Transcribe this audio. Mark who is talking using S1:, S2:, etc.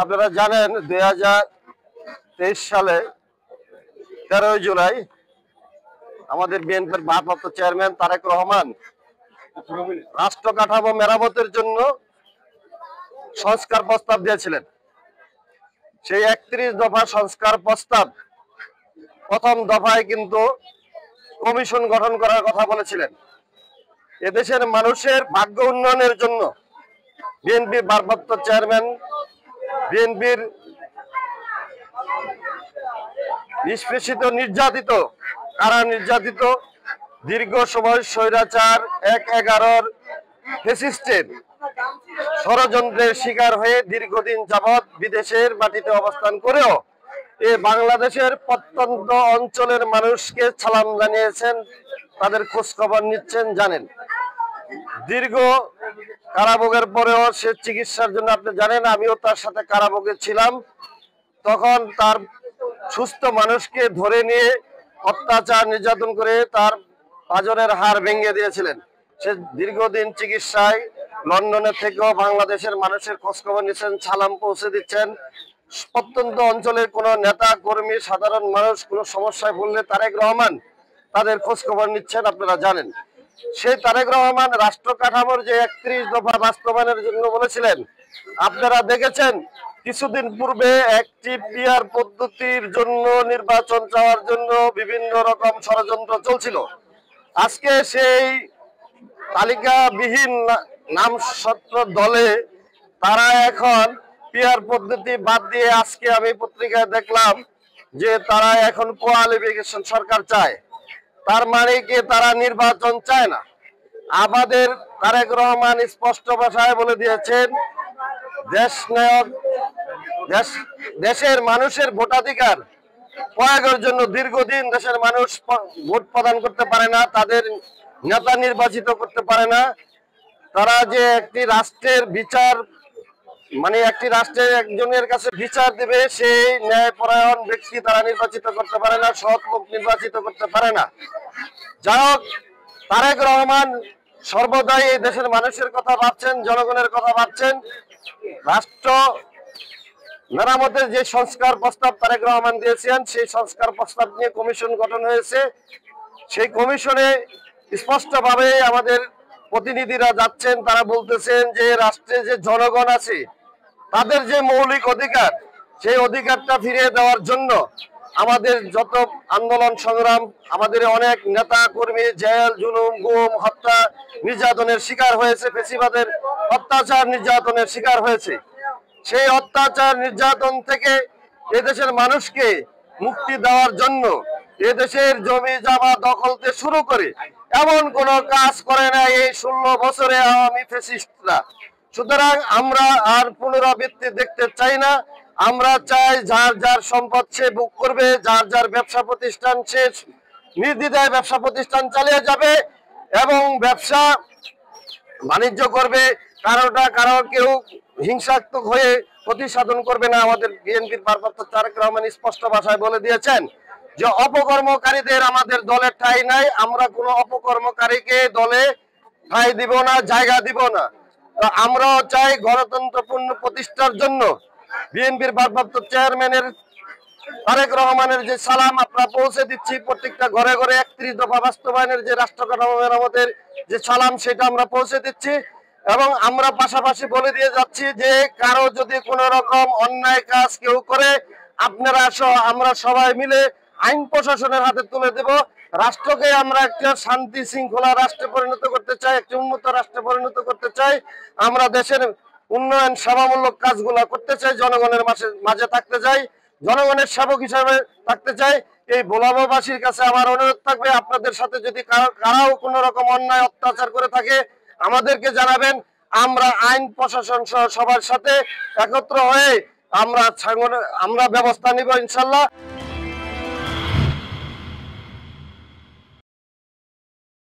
S1: আপনারা জানেন 2023 সালে 13 জুলাই আমাদের বিএনপির ভারপ্রাপ্ত চেয়ারম্যান তারেক রহমান রাষ্ট্র কাঠামো মেরামতের জন্য সংস্কার প্রস্তাব দিয়েছিলেন। সেই 31 দফা সংস্কার প্রস্তাব প্রথম দফায় কিন্তু কমিশন গঠন করার কথা বলেছিলেন। এদেশের মানুষের ভাগ্য উন্নয়নের জন্য বিএনপি ভারপ্রাপ্ত চেয়ারম্যান বিএনপির নিষ্পেষিত নির্যাতিত কারা নির্যাতিত দীর্ঘ সময় স্বৈরাচার 1/11 ফ্যাসিস্টের ষড়যন্ত্রের শিকার হয়ে দীর্ঘদিন যাবৎ বিদেশের মাটিতে অবস্থান করেও বাংলাদেশের প্রত্যন্ত অঞ্চলের মানুষকে সালাম জানিয়েছেন, তাদের খোঁজ খবর নিচ্ছেন। জানেন দীর্ঘ কারাভোগের পরেও সে চিকিৎসার জন্য, আপনি জানেন আমিও তার সাথে কারাভোগে ছিলাম, তখন তার সুস্থ মানুষকে ধরে নিয়ে অত্যাচার নির্যাতন করে তার পাঁজরের হাড় ভেঙে দিয়েছিলেন। সে দীর্ঘদিন চিকিৎসায় লন্ডনে থেকেও বাংলাদেশের মানুষের খোঁজখবর নিচ্ছেন, সালাম পৌঁছে দিচ্ছেন। প্রত্যন্ত অঞ্চলের কোনো নেতা কর্মী সাধারণ মানুষ কোনো সমস্যায় পড়লে তারেক রহমান তাদের খোঁজখবর নিচ্ছেন, আপনারা জানেন। সেই তারেক রহমান রাষ্ট্র কাঠামোর যে 31 দফা বাস্তবায়নের জন্য বলেছিলেন, আপনারা দেখেছেন কিছুদিন পূর্বে একটি পিআর পদ্ধতির জন্য নির্বাচন চাওয়ার জন্য বিভিন্ন রকম ষড়যন্ত্র চলছিল। আজকে সেই তালিকাবিহীন নামসত্র দলে তারা এখন পিআর পদ্ধতি বাদ দিয়ে, আজকে আমি পত্রিকায় দেখলাম যে তারা এখন কোয়ালিফিকেশন সরকার চায়। তার মানে কি তারা নির্বাচন চায় না। আমাদের তারেক রহমান স্পষ্ট ভাষায় বলে দিয়েছেন, দেশের মানুষের ভোটাধিকার প্রয়োগের জন্য দীর্ঘদিন দেশের মানুষ ভোট প্রদান করতে পারে না, তাদের নেতা নির্বাচিত করতে পারে না। তারা যে একটি রাষ্ট্রের বিচার, মানে একটি রাষ্ট্রের একজনের কাছে বিচার দিবে, সেই ন্যায়পরায়ণ ব্যক্তি তারা নির্বাচিত করতে পারে না, সৎ লোক নির্বাচিত করতে পারে না। যাই হোক, তারেক রহমান সর্বদাই এই দেশের মানুষের কথা ভাবছেন, জনগণের কথা ভাবছেন। রাষ্ট্র মেরামতের যে সংস্কার প্রস্তাব তারেক রহমান দিয়েছেন, সেই সংস্কার প্রস্তাব নিয়ে কমিশন গঠন হয়েছে। সেই কমিশনে স্পষ্টভাবে আমাদের প্রতিনিধিরা যাচ্ছেন, তারা বলতেছেন যে রাষ্ট্রে যে জনগণ আছে তাদের যে মৌলিক অধিকার, সেই অধিকারটা ফিরিয়ে দেওয়ার জন্য আমাদের যত আন্দোলন সংগ্রাম, আমাদের অনেক নেতা কর্মী জেল জুলুম গুম হত্যা নির্যাতনের শিকার হয়েছে, ফ্যাসিবাদের অত্যাচার নির্যাতনের শিকার হয়েছে। সেই অত্যাচার নির্যাতন থেকে এদেশের মানুষকে মুক্তি দেওয়ার জন্য এদেশের জমি জমা দখলতে শুরু করে এমন কোন কাজ করে না এই 16 বছরে আওয়ামী ফ্যাসিস্টরা। সুতরাং আমরা আর পুনরাবৃত্তি দেখতে চাই না। আমরা চাই যার যার সম্পদ সে ভোগ করবে, যার যার ব্যবসা প্রতিষ্ঠান সে নির্দ্বিধায় ব্যবসা প্রতিষ্ঠান চালিয়ে যাবে এবং ব্যবসা বাণিজ্য করবে। কারো কেউ হিংসাত্মক হয়ে ক্ষতি সাধন করবে না। আমাদের বিএনপির ভারপ্রাপ্ত তারেক রহমান স্পষ্ট ভাষায় বলে দিয়েছেন যে অপকর্মকারীদের আমাদের দলে ঠাঁই নাই, আমরা কোনো অপকর্মকারীকে দলে ঠাঁই দিব না, জায়গা দিব না। তো আমরাও চাই গণতন্ত্রপূর্ণ প্রতিষ্ঠার জন্য বিএনপির ভারপ্রাপ্ত চেয়ারম্যানের তারেক রহমানের যে সালাম আমরা পৌঁছে দিচ্ছি, প্রত্যেকটা ঘরে ঘরে 31 দফা বাস্তবায়নের যে রাষ্ট্র কাঠামো মেরামতের যে সালাম সেটা আমরা পৌঁছে দিচ্ছি। এবং আমরা পাশাপাশি বলে দিয়ে যাচ্ছি যে কারো যদি কোনো রকম অন্যায় কাজ কেউ করে, আপনারা আমরা সবাই মিলে আইন প্রশাসনের হাতে তুলে দেব। রাষ্ট্রকে আমরা একটা শান্তি শৃঙ্খলা রাষ্ট্রে পরিণত করতে চাই, একটি উন্নত রাষ্ট্রে পরিণত করতে চাই। আমরা দেশের উন্নয়ন সেবামূলক কাজগুলো করতে চাই, জনগণের মাঝে থাকতে চাই, জনগণের সেবক হিসাবে থাকতে চাই। এই ভোলাবাসীর কাছে আমার অনুরোধ থাকবে, আপনাদের সাথে যদি কারাও কোনো রকম অন্যায় অত্যাচার করে থাকে আমাদেরকে জানাবেন। আমরা আইন প্রশাসন সহ সবার সাথে একত্র হয়ে আমরা ব্যবস্থা নিব ইনশাল্লাহ।